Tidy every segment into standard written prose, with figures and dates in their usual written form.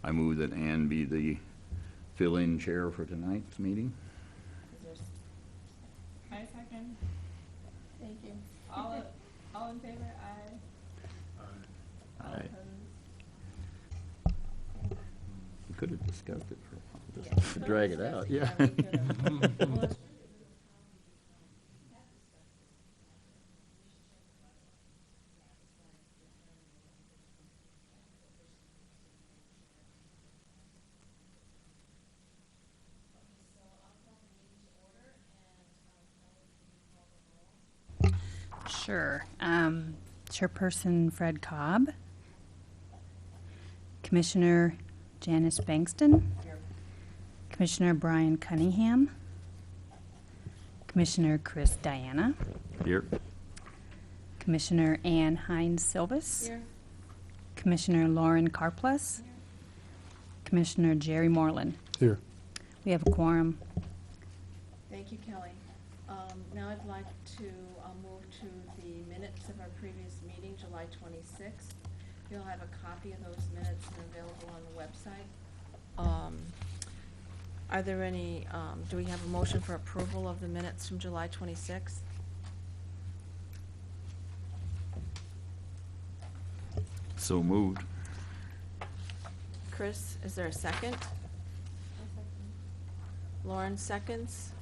I move that Ann be the fill-in chair for tonight's meeting. I second. Thank you. All in favor? Aye. All Aye. opposed? We could have discussed it for a while, Yeah. just to drag it out, yeah. we could've. Sure. Chairperson Fred Cobb. Commissioner Janice Bankston. Here. Commissioner Brian Cunningham. Commissioner Chris Diana. Here. Commissioner Ann Hines Silvas. Here. Commissioner Lauren Carplus. Commissioner Jerry Moreland. Here. We have a quorum. Thank you, Kelly. Now I'd like to move to the minutes of our previous meeting, July 26th. You'll have a copy of those minutes and available on the website. Are there any, do we have a motion for approval of the minutes from July 26th? So moved. Chris, is there a second? Lauren seconds.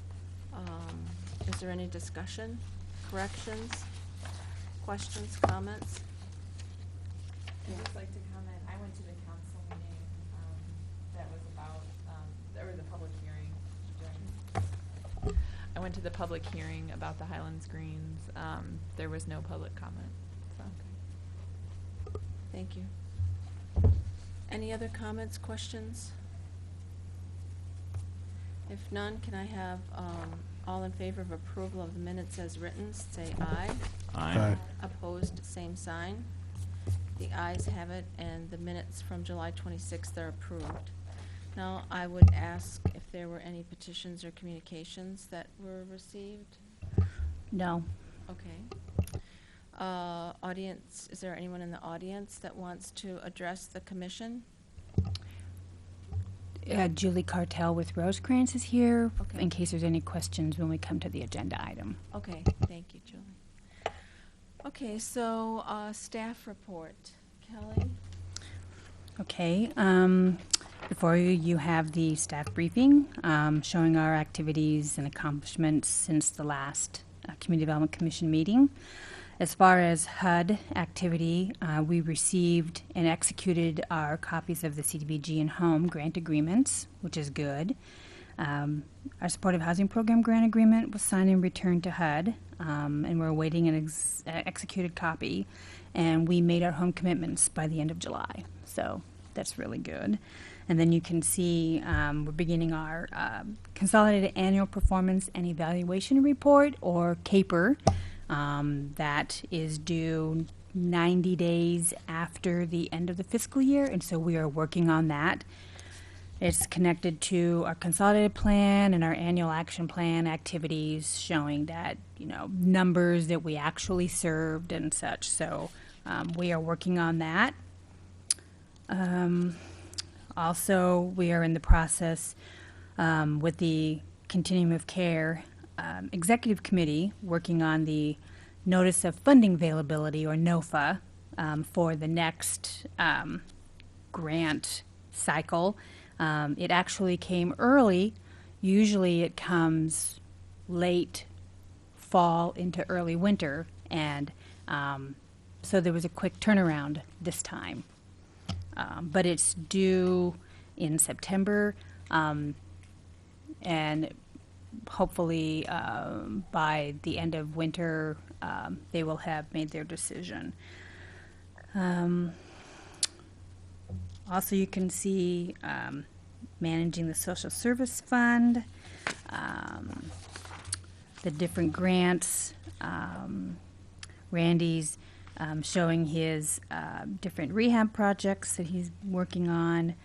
Is there any discussion, corrections, questions, comments? I'd just like to comment, I went to the council meeting, that was about, or the public hearing during, I went to the public hearing about the Highlands Greens. There was no public comment, so. Thank you. Any other comments, questions? If none, can I have all in favor of approval of the minutes as written, say aye. Aye. Opposed, same sign. The ayes have it, and the minutes from July 26th are approved. Now, I would ask if there were any petitions or communications that were received. No. Okay. Audience, is there anyone in the audience that wants to address the commission? Julie Cartel with Rosecrans is here, Okay. in case there's any questions when we come to the agenda item. Okay, thank you, Julie. Okay, so staff report. Kelly? Okay, before you have the staff briefing showing our activities and accomplishments since the last Community Development Commission meeting. As far as HUD activity, we received and executed our copies of the CDBG and home grant agreements, which is good. Our supportive housing program grant agreement was signed and returned to HUD, and we're awaiting an executed copy. And we made our home commitments by the end of July, so that's really good. And then you can see we're beginning our Consolidated Annual Performance and Evaluation Report, or CAPER. That is due 90 days after the end of the fiscal year, and so we are working on that. It's connected to our consolidated plan and our annual action plan activities, showing that, you know, numbers that we actually served and such. So we are working on that. Also, we are in the process with the Continuum of Care Executive Committee working on the Notice of Funding Availability, or NOFA, for the next grant cycle. It actually came early. Usually it comes late fall into early winter, and so there was a quick turnaround this time. But it's due in September, and hopefully by the end of winter they will have made their decision. Also, you can see managing the social service fund, the different grants. Randy's showing his different rehab projects that he's working on.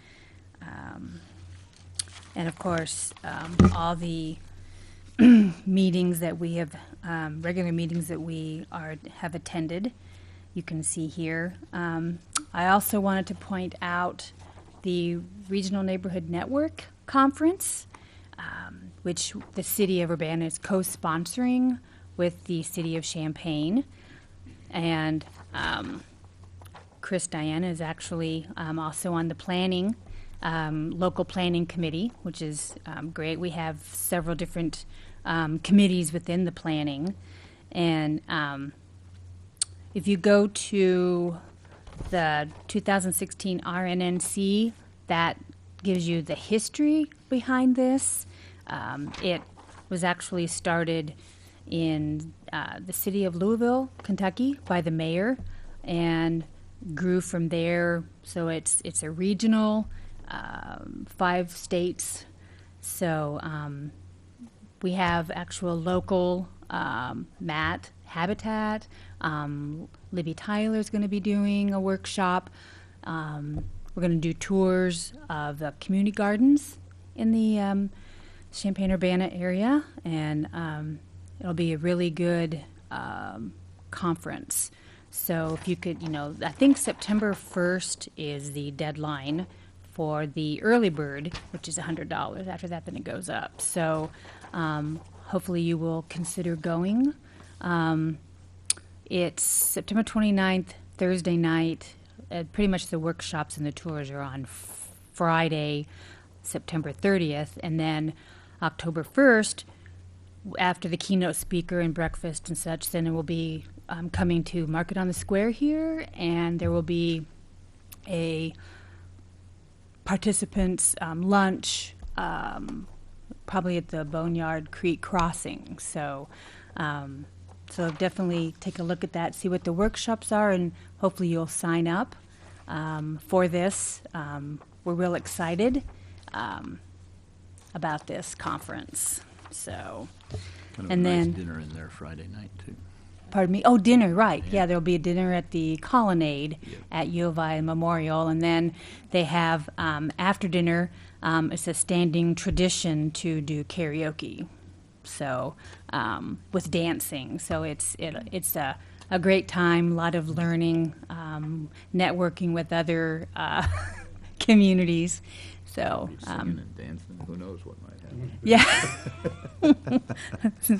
And of course, all the meetings that we have, regular meetings that we have attended, you can see here. I also wanted to point out the Regional Neighborhood Network Conference, which the City of Urbana is co-sponsoring with the City of Champaign. And Chris Diana is actually also on the planning, local planning committee, which is great. We have several different committees within the planning. And if you go to the 2016 RNNC, that gives you the history behind this. It was actually started in the city of Louisville, Kentucky, by the mayor, and grew from there. So it's a regional, 5 states. So we have actual local Matt Habitat. Libby Tyler's going to be doing a workshop. We're going to do tours of the community gardens in the Champaign-Urbana area, and it'll be a really good conference. So if you could, I think September 1st is the deadline for the early bird, which is $100. After that, then it goes up. So hopefully you will consider going. It's September 29th, Thursday night. Pretty much the workshops and the tours are on Friday, September 30th, and then October 1st, after the keynote speaker and breakfast and such, then it will be coming to Market on the Square here, and there will be a participants' lunch, probably at the Boneyard Creek Crossing. So definitely take a look at that, see what the workshops are, and hopefully you'll sign up for this. We're real excited about this conference. So, Kind of and a nice then, dinner in there Friday night, too. pardon me, oh, dinner, right. Yeah. Yeah, there'll be a dinner at the Colonnade at U of I Memorial, and then they have, after dinner, it's a standing tradition to do karaoke. So, with dancing. So it's a great time, a lot of learning, networking with other communities. So, Be singing and dancing, who knows what might happen. yeah.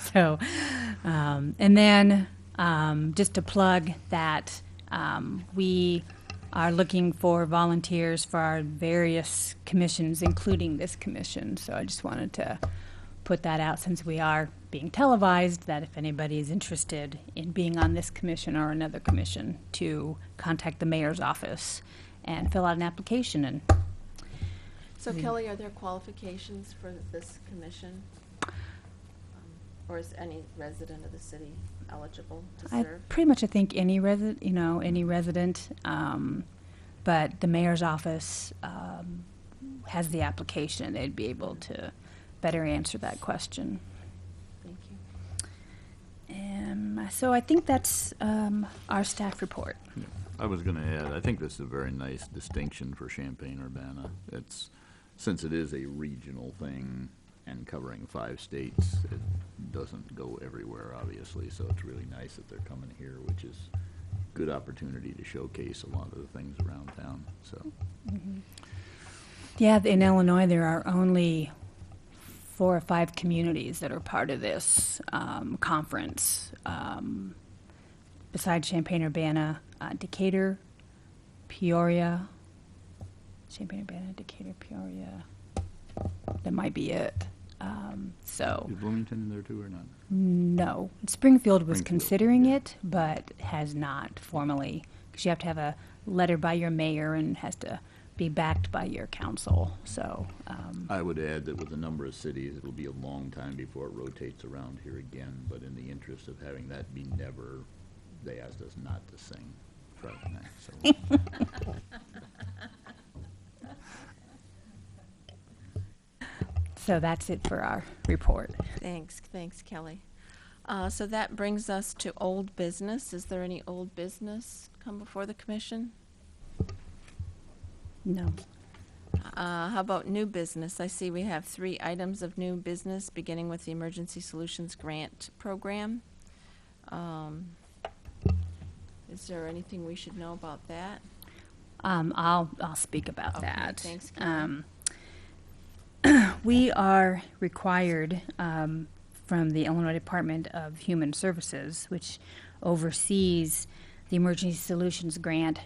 So, and then just to plug that we are looking for volunteers for our various commissions, including this commission. So I just wanted to put that out, since we are being televised, that if anybody is interested in being on this commission or another commission, to contact the mayor's office and fill out an application. And So Kelly, are there qualifications for this commission? Or is any resident of the city eligible to serve? pretty much, I think any resident, but the mayor's office has the application. They'd be able to better answer that question. Thank you. So I think that's our staff report. Yeah. I was going to add, I think this is a very nice distinction for Champaign-Urbana. Since it is a regional thing and covering 5 states, it doesn't go everywhere, obviously, so it's really nice that they're coming here, which is a good opportunity to showcase a lot of the things around town, so. Yeah, in Illinois, there are only 4 or 5 communities that are part of this conference. Besides Champaign-Urbana, Decatur, Peoria, Champaign-Urbana, Decatur, Peoria. That might be it. Is Bloomington in there too or not? No. Springfield was Springfield, considering yeah. it, but has not formally, because you have to have a letter by your mayor and has to be backed by your council. So, I would add that with a number of cities, it'll be a long time before it rotates around here again, but in the interest of having that be never, they asked us not to sing Friday night, so. so that's it for our report. Thanks, Kelly. So that brings us to old business. Is there any old business come before the commission? No. How about new business? I see we have 3 items of new business, beginning with the Emergency Solutions Grant Program. Is there anything we should know about that? I'll speak about Okay, that. thanks, Kelly. We are required from the Illinois Department of Human Services, which oversees the Emergency Solutions Grant.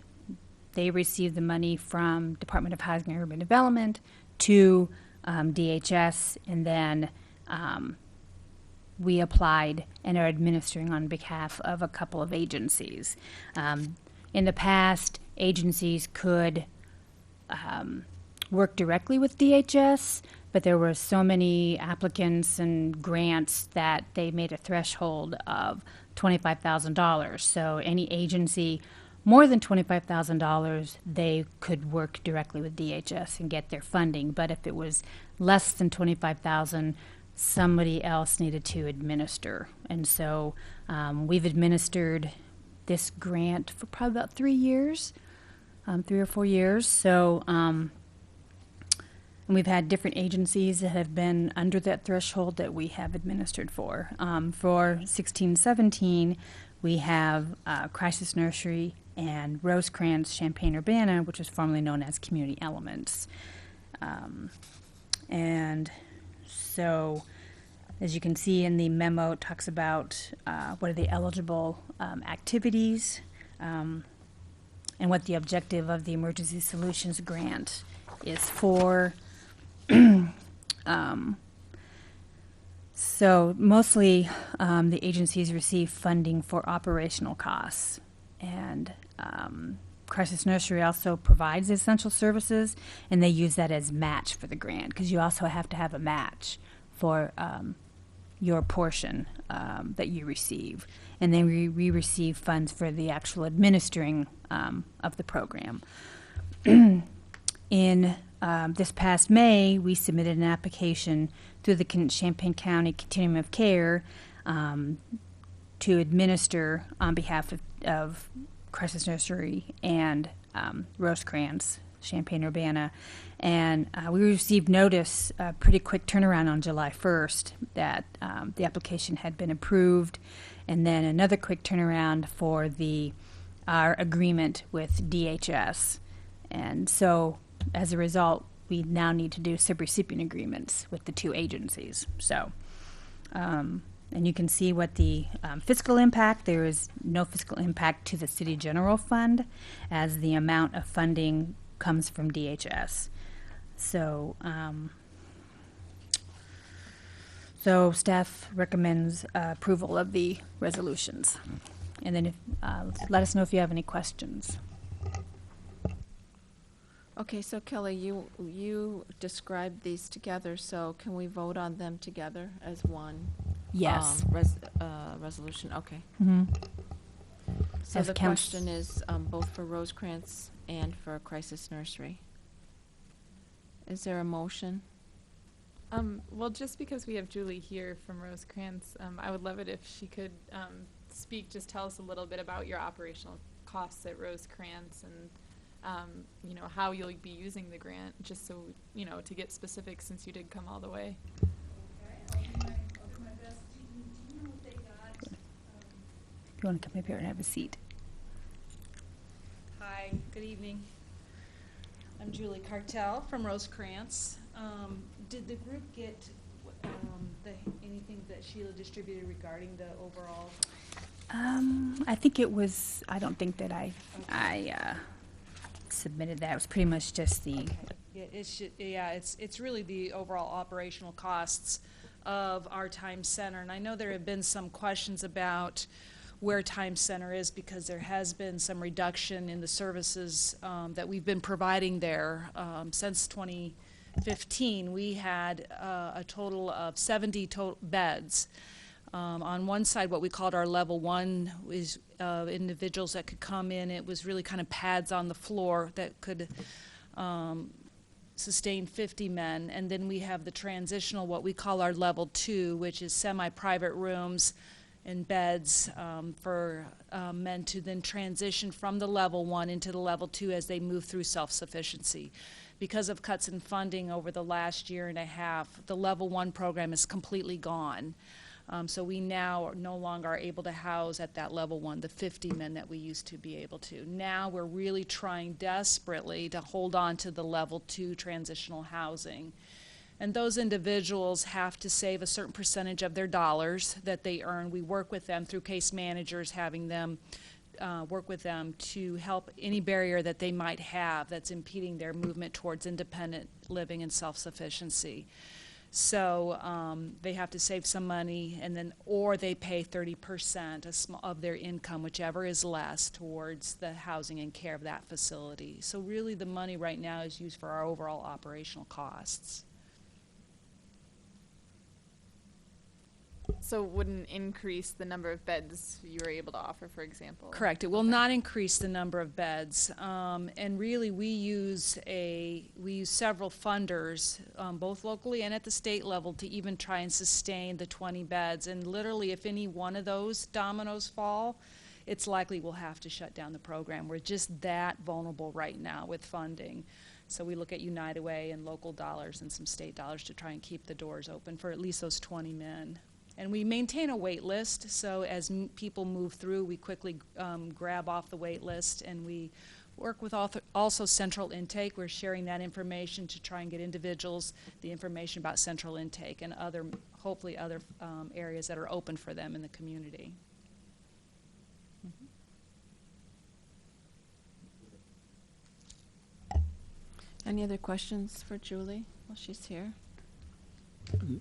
They receive the money from Department of Housing and Urban Development to DHS, and then we applied and are administering on behalf of a couple of agencies. In the past, agencies could work directly with DHS, but there were so many applicants and grants that they made a threshold of $25,000. So any agency more than $25,000, they could work directly with DHS and get their funding. But if it was less than $25,000, somebody else needed to administer. And so we've administered this grant for probably about 3 years, 3 or 4 years. So and we've had different agencies that have been under that threshold that we have administered for. For 16-17, we have Crisis Nursery and Rosecrans Champaign-Urbana, which is formerly known as Community Elements. And so, as you can see in the memo, it talks about what are the eligible activities and what the objective of the Emergency Solutions Grant is for. So mostly the agencies receive funding for operational costs, and Crisis Nursery also provides essential services, and they use that as match for the grant, because you also have to have a match for your portion that you receive. And then we receive funds for the actual administering of the program. In this past May, we submitted an application through the Champaign County Continuum of Care to administer on behalf of Crisis Nursery and Rosecrans Champaign-Urbana. And we received notice, a pretty quick turnaround on July 1st, that the application had been approved, and then another quick turnaround for our agreement with DHS. And so, as a result, we now need to do subrecipient agreements with the two agencies. So, and you can see what the fiscal impact, there is no fiscal impact to the city general fund, as the amount of funding comes from DHS. So, so staff recommends approval of the resolutions. And then let us know if you have any questions. Okay, so Kelly, you described these together, so can we vote on them together as one? Yes. Resolution, okay. Mm-hmm. So As the counts- question is both for Rosecrans and for Crisis Nursery. Is there a motion? Well, just because we have Julie here from Rosecrans, I would love it if she could just tell us a little bit about your operational costs at Rosecrans and how you'll be using the grant, just so, to get specific, since you did come all the way. Okay, I'll do my best. Do you know what they got? If you want to come up here and have a seat. Hi, good evening. I'm Julie Cartel from Rosecrans. Did the group get anything that Sheila distributed regarding the overall? I think it was, I don't think that I submitted that. It was pretty much just the, It's really the overall operational costs of our Times Center. And I know there have been some questions about where Times Center is, because there has been some reduction in the services that we've been providing there. Since 2015, we had a total of 70 beds. On one side, what we called our level 1 is individuals that could come in. It was really kind of pads on the floor that could sustain 50 men. And then we have the transitional, what we call our level 2, which is semi-private rooms and beds for men to then transition from the level 1 into the level 2 as they move through self-sufficiency. Because of cuts in funding over the last year and a half, the level 1 program is completely gone. So we now are no longer are able to house at that level 1, the 50 men that we used to be able to. Now we're really trying desperately to hold on to the level 2 transitional housing. And those individuals have to save a certain percentage of their dollars that they earn. We work with them through case managers, having them work with them to help any barrier that they might have that's impeding their movement towards independent living and self-sufficiency. So they have to save some money, and then, or they pay 30% of their income, whichever is less, towards the housing and care of that facility. So really the money right now is used for our overall operational costs. So wouldn't increase the number of beds you were able to offer, for example? Correct. It will not increase the number of beds. And really, we use several funders, both locally and at the state level, to even try and sustain the 20 beds. And literally, if any one of those dominoes fall, it's likely we'll have to shut down the program. We're just that vulnerable right now with funding. So we look at United Way and local dollars and some state dollars to try and keep the doors open for at least those 20 men. And we maintain a wait list, so as people move through, we quickly grab off the wait list, and we work with also central intake. We're sharing that information to try and get individuals the information about central intake and hopefully other areas that are open for them in the community. Any other questions for Julie while she's here?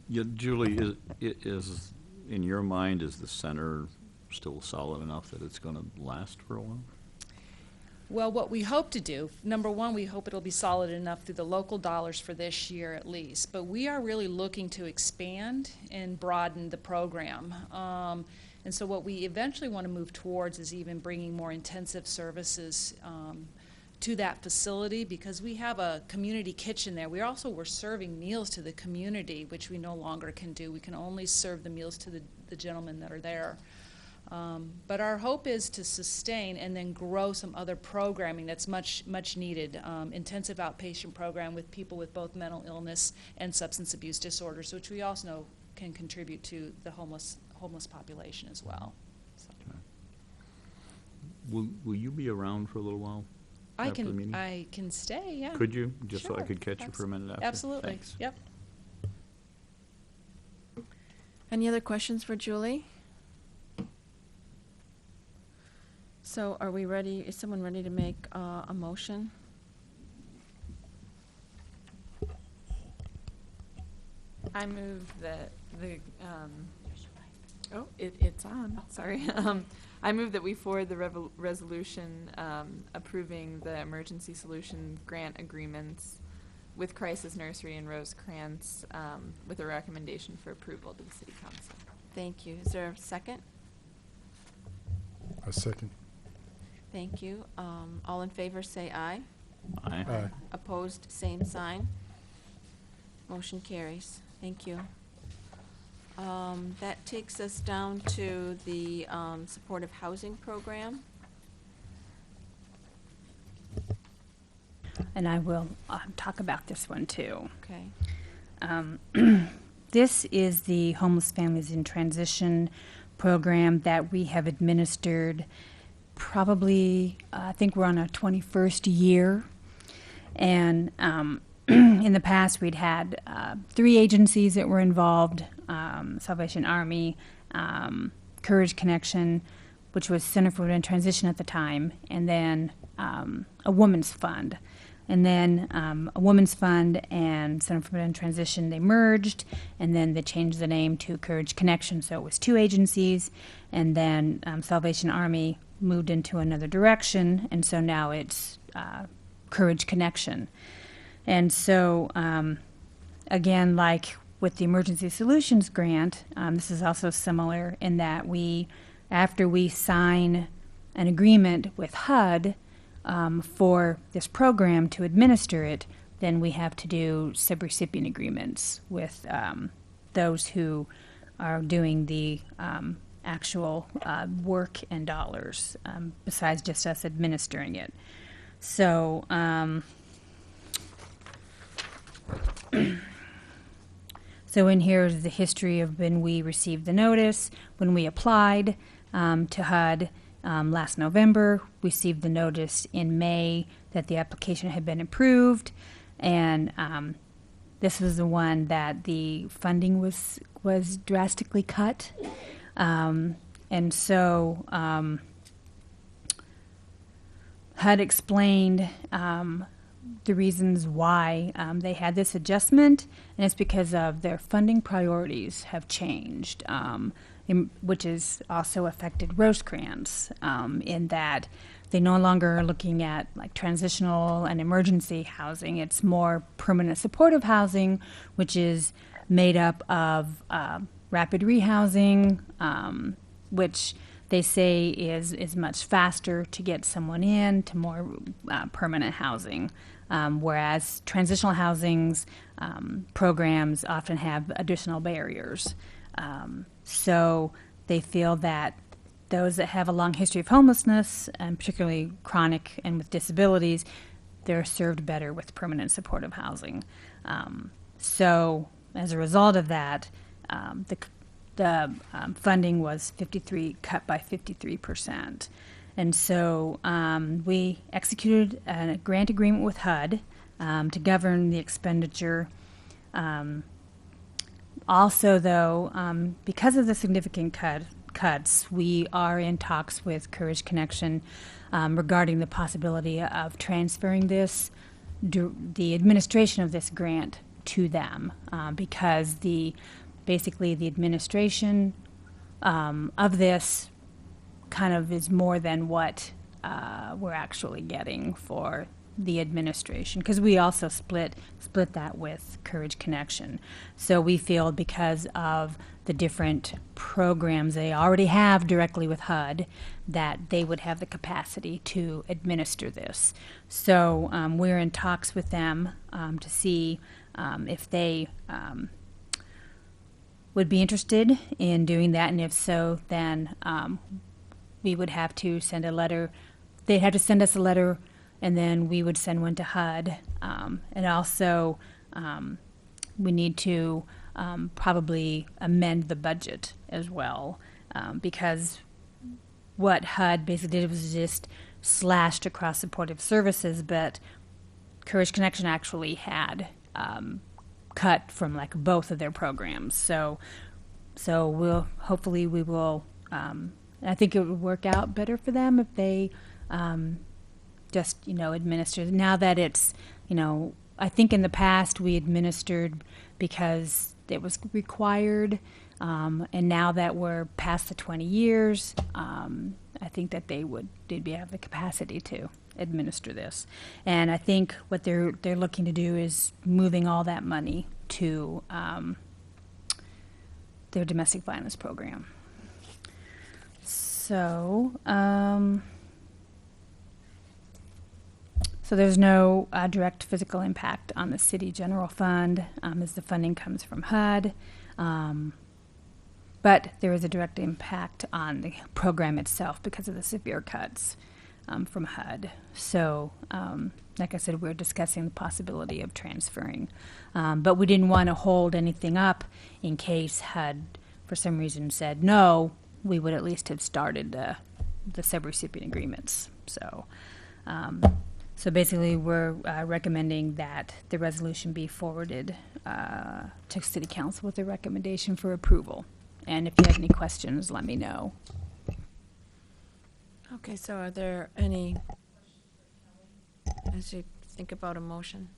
Yeah, Julie, is in your mind, is the center still solid enough that it's going to last for a while? Well, what we hope to do, number one, we hope it'll be solid enough through the local dollars for this year at least, but we are really looking to expand and broaden the program. And so what we eventually want to move towards is even bringing more intensive services to that facility, because we have a community kitchen there. We're serving meals to the community, which we no longer can do. We can only serve the meals to the gentlemen that are there. But our hope is to sustain and then grow some other programming that's much needed. Intensive outpatient program with people with both mental illness and substance abuse disorders, which we also know can contribute to the homeless population as well. So. Okay. Will you be around for a little while? I after the meeting? can stay, yeah. Could you, just so I Sure. could catch you for a minute after? Absolutely. Thanks. Yep. Any other questions for Julie? So are we ready, is someone ready to make a motion? I move that it's on, sorry. I move that we forward the resolution approving the emergency solution grant agreements with Crisis Nursery and Rosecrans with a recommendation for approval to the City Council. Thank you. Is there a second? A second. Thank you. All in favor say aye. Aye. Aye. Opposed, same sign. Motion carries. Thank you. That takes us down to the supportive housing program. And I will talk about this one too. Okay. This is the Homeless Families in Transition program that we have administered probably, I think we're on our 21st year. And in the past, we'd had 3 agencies that were involved, Salvation Army, Courage Connection, which was Center for Women in Transition at the time, and then a Women's Fund. And then a Women's Fund and Center for Women in Transition, they merged, and then they changed the name to Courage Connection. So it was 2 agencies, and then Salvation Army moved into another direction, and so now it's Courage Connection. And so, again, like with the Emergency Solutions Grant, this is also similar in that after we sign an agreement with HUD for this program to administer it, then we have to do subrecipient agreements with those who are doing the actual work and dollars, besides just us administering it. So, So in here is the history of when we received the notice, when we applied to HUD last November, received the notice in May that the application had been approved, and this was the one that the funding was drastically cut, and so HUD explained the reasons why they had this adjustment, and it's because of their funding priorities have changed, which has also affected Rosecrans in that they no longer are looking at like transitional and emergency housing. It's more permanent supportive housing, which is made up of rapid rehousing, which they say is much faster to get someone in to more permanent housing, whereas transitional housings programs often have additional barriers. So they feel that those that have a long history of homelessness, and particularly chronic and with disabilities, they're served better with permanent supportive housing. So as a result of that, the funding was cut by 53%. And so we executed a grant agreement with HUD to govern the expenditure. Also, though, because of the significant cuts, we are in talks with Courage Connection regarding the possibility of transferring the administration of this grant to them, because basically the administration of this kind of is more than what we're actually getting for the administration, because we also split that with Courage Connection. So we feel because of the different programs they already have directly with HUD, that they would have the capacity to administer this. So we're in talks with them to see if they would be interested in doing that, and if so, then we would have to send a letter. They'd have to send us a letter, and then we would send one to HUD. And also, we need to probably amend the budget as well, because what HUD basically did was just slashed across supportive services, but Courage Connection actually had cut from like both of their programs. So we will. I think it would work out better for them if they just administer. Now that it's I think in the past we administered because it was required, and now that we're past the 20 years, I think that they'd have the capacity to administer this. And I think what they're looking to do is moving all that money to their domestic violence program. So, so there's no direct physical impact on the city general fund as the funding comes from HUD, but there is a direct impact on the program itself because of the severe cuts from HUD. So, like I said, we're discussing the possibility of transferring, but we didn't want to hold anything up in case HUD, for some reason, said no. We would at least have started the subrecipient agreements. So, so basically, we're recommending that the resolution be forwarded to City Council with a recommendation for approval. And if you have any questions, let me know. Okay, so are there any, as you think about a motion?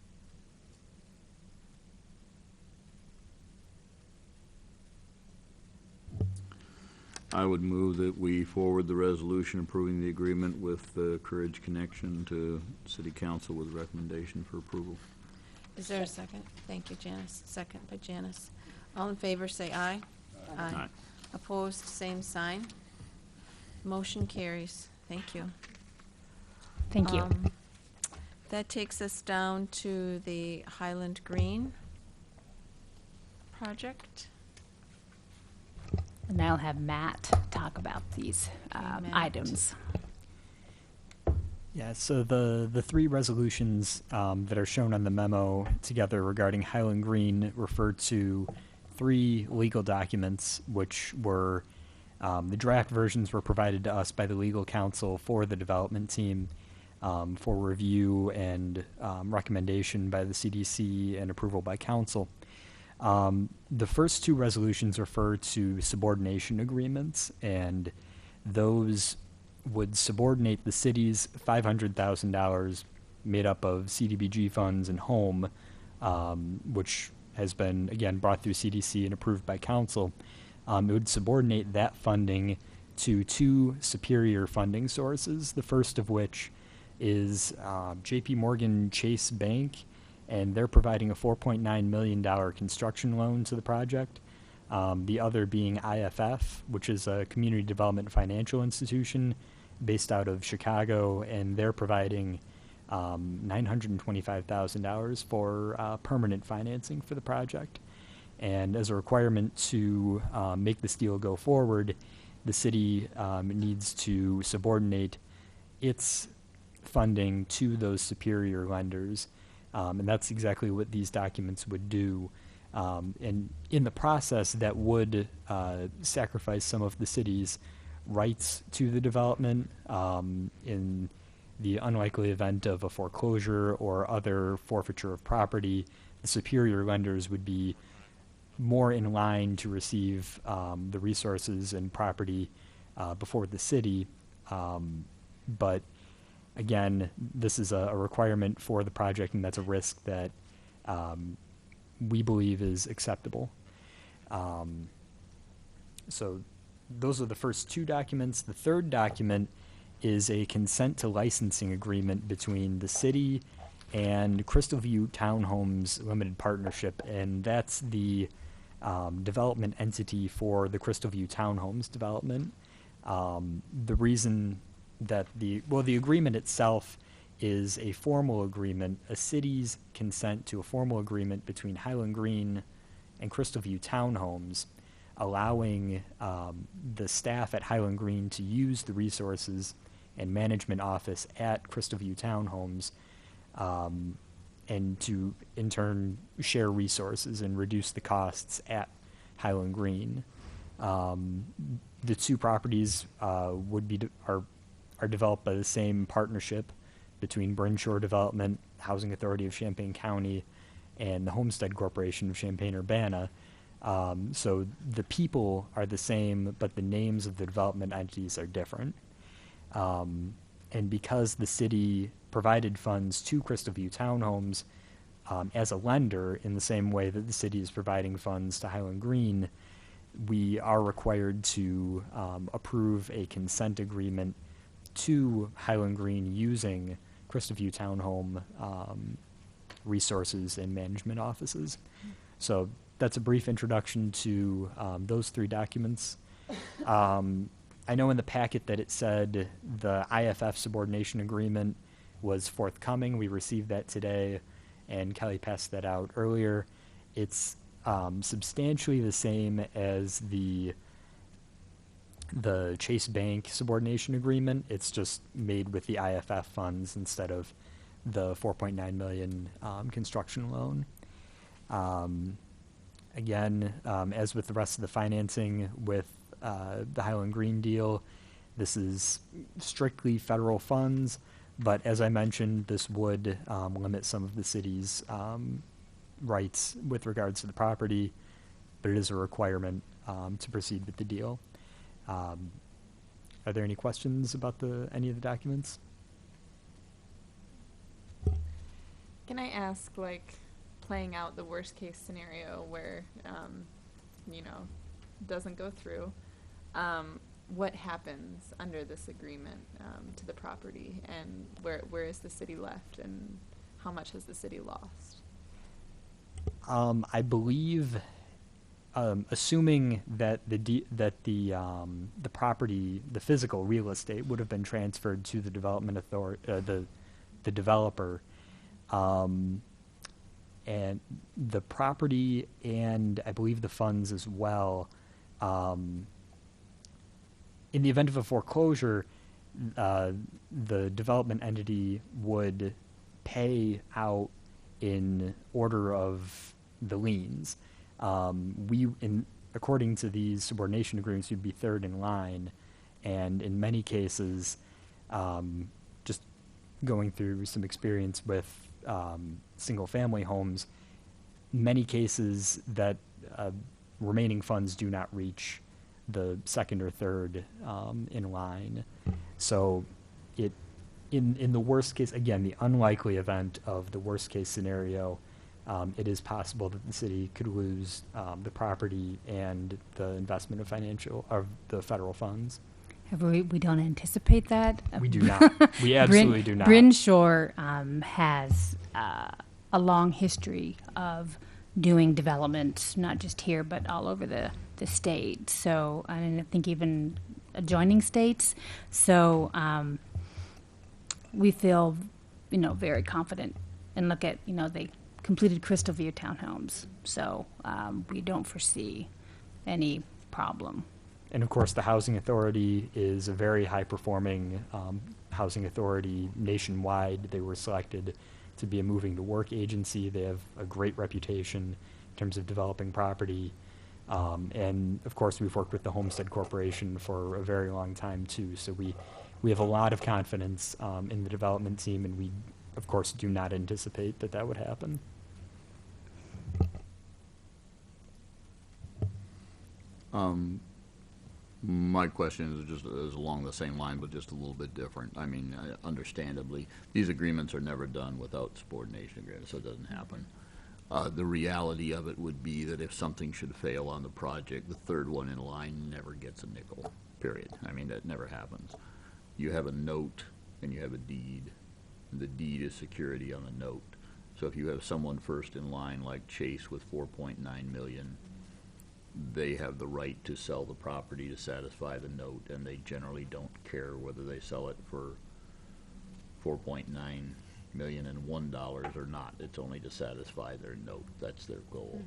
I would move that we forward the resolution approving the agreement with Courage Connection to City Council with recommendation for approval. Is there a second? Thank you, Janice. Second by Janice. All in favor, say aye. Aye. Opposed, same sign. Motion carries. Thank you. Thank you. That takes us down to the Highland Green project. And I'll have Matt talk about these Matt. items. Yeah, so the three resolutions that are shown on the memo together regarding Highland Green refer to 3 legal documents, which were the draft versions were provided to us by the legal counsel for the development team for review and recommendation by the CDC and approval by council. The first 2 resolutions refer to subordination agreements, and those would subordinate the city's $500,000 made up of CDBG funds and home, which has been, again, brought through CDC and approved by council. It would subordinate that funding to 2 superior funding sources, the first of which is JP Morgan Chase Bank, and they're providing a $4.9 million construction loan to the project. The other being IFF, which is a community development financial institution based out of Chicago, and they're providing $925,000 for permanent financing for the project. And as a requirement to make this deal go forward, the city needs to subordinate its funding to those superior lenders. And that's exactly what these documents would do. And in the process, that would sacrifice some of the city's rights to the development in the unlikely event of a foreclosure or other forfeiture of property. The superior lenders would be more in line to receive the resources and property before the city. But again, this is a requirement for the project, and that's a risk that we believe is acceptable. So those are the first 2 documents. The third document is a consent to licensing agreement between the city and Crystal View Townhomes Limited Partnership, and that's the development entity for the Crystal View Townhomes development. The reason that the agreement itself is a formal agreement, a city's consent to a formal agreement between Highland Green and Crystal View Townhomes, allowing the staff at Highland Green to use the resources and management office at Crystal View Townhomes, and to in turn share resources and reduce the costs at Highland Green. The 2 properties are developed by the same partnership between Brenshore Development, Housing Authority of Champaign County, and the Homestead Corporation of Champaign-Urbana. So the people are the same, but the names of the development entities are different. And because the city provided funds to Crystal View Townhomes as a lender in the same way that the city is providing funds to Highland Green, we are required to approve a consent agreement to Highland Green using Crystal View Townhome resources and management offices. So that's a brief introduction to those 3 documents. I know in the packet that it said the IFF subordination agreement was forthcoming. We received that today, and Kelly passed that out earlier. It's substantially the same as the Chase Bank subordination agreement. It's just made with the IFF funds instead of the $4.9 million construction loan. Again, as with the rest of the financing with the Highland Green deal, this is strictly federal funds, but as I mentioned, this would limit some of the city's rights with regards to the property, but it is a requirement to proceed with the deal. Are there any questions about any of the documents? Can I ask, like, playing out the worst case scenario where, doesn't go through, what happens under this agreement to the property, and where is the city left, and how much has the city lost? I believe, assuming that the property, the physical real estate, would have been transferred to the development the developer, and the property and I believe the funds as well. In the event of a foreclosure, the development entity would pay out in order of the liens. according to these subordination agreements, we'd be third in line, and in many cases, just going through some experience with single-family homes, many cases that remaining funds do not reach the second or third in line. So in the worst case, again, the unlikely event of the worst case scenario, it is possible that the city could lose the property and the investment of the federal funds. We don't anticipate that. We do not. We absolutely do not. Bryn Shore has a long history of doing development, not just here, but all over the state. So, and I think even adjoining states. So, we feel, very confident, and look at, they completed Crystal View townhomes. So, we don't foresee any problem. And of course, the Housing Authority is a very high-performing housing authority nationwide. They were selected to be a moving to work agency. They have a great reputation in terms of developing property. And of course, we've worked with the Homestead Corporation for a very long time too. So we have a lot of confidence in the development team, and we, of course, do not anticipate that would happen. My question is along the same line, but just a little bit different. I mean, understandably, these agreements are never done without subordination agreements, so it doesn't happen. The reality of it would be that if something should fail on the project, the third one in line never gets a nickel, period. I mean, that never happens. You have a note and you have a deed. The deed is security on the note. So if you have someone first in line like Chase with $4.9 million, they have the right to sell the property to satisfy the note, and they generally don't care whether they sell it for $4.9 million and $1 or not. It's only to satisfy their note. That's their goal.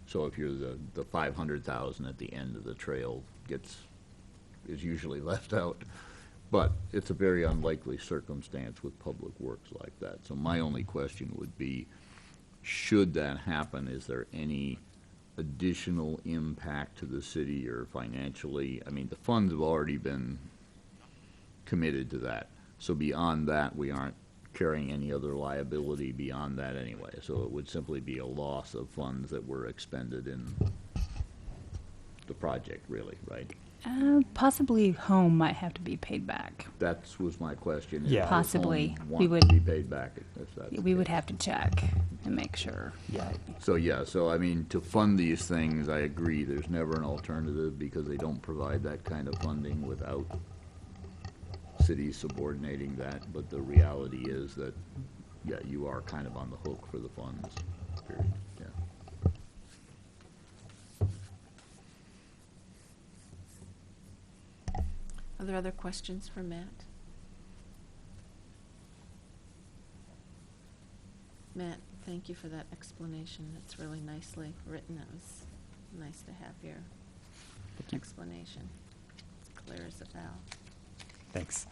So if you're the 500,000 at the end of the trail is usually left out. But it's a very unlikely circumstance with public works like that. So my only question would be, should that happen, is there any additional impact to the city or financially? I mean, the funds have already been committed to that. So beyond that, we aren't carrying any other liability beyond that anyway. So it would simply be a loss of funds that were expended in the project, really, right? Possibly home might have to be paid back. That was my question. Yeah. Does Possibly. home We want to would- be paid back if that's the We would case? have to check and make sure. Yeah. So I mean, to fund these things, I agree, there's never an alternative because they don't provide that kind of funding without cities subordinating that. But the reality is that, yeah, you are kind of on the hook for the funds, period, yeah. Are there other questions for Matt? Matt, thank you for that explanation. That's really nicely written. It was nice to have your explanation. It's clear as a bell. Thanks.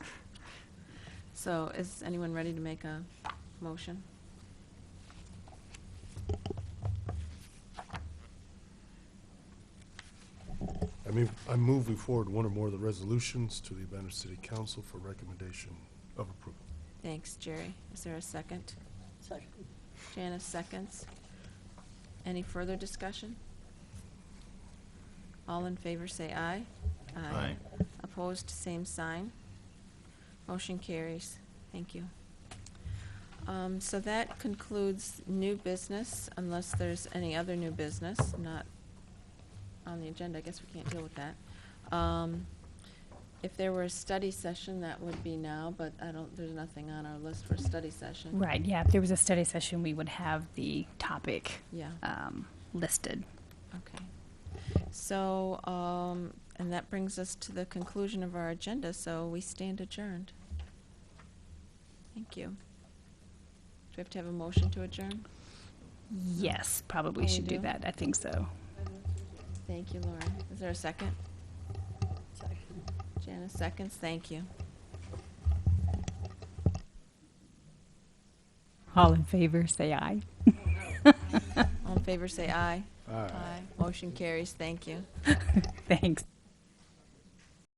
So is anyone ready to make a motion? I move we forward one or more of the resolutions to the Urbana City Council for recommendation of approval. Thanks, Jerry. Is there a second? Second. Janice seconds. Any further discussion? All in favor say aye. Aye. Opposed, same sign. Motion carries. Thank you. So that concludes new business, unless there's any other new business not on the agenda. I guess we can't deal with that. If there were a study session, that would be now, but there's nothing on our list for a study session. Right, yeah, if there was a study session, we would have the topic Yeah. listed. Okay. So, and that brings us to the conclusion of our agenda, so we stand adjourned. Thank you. Do we have to have a motion to adjourn? Yes, probably Oh, we should do do? that, I think so. Thank you, Lauren. Is there a second? Second. Janice seconds. Thank you. All in favor, say aye. All in favor, say aye. Aye. Motion carries. Thank you. Thanks.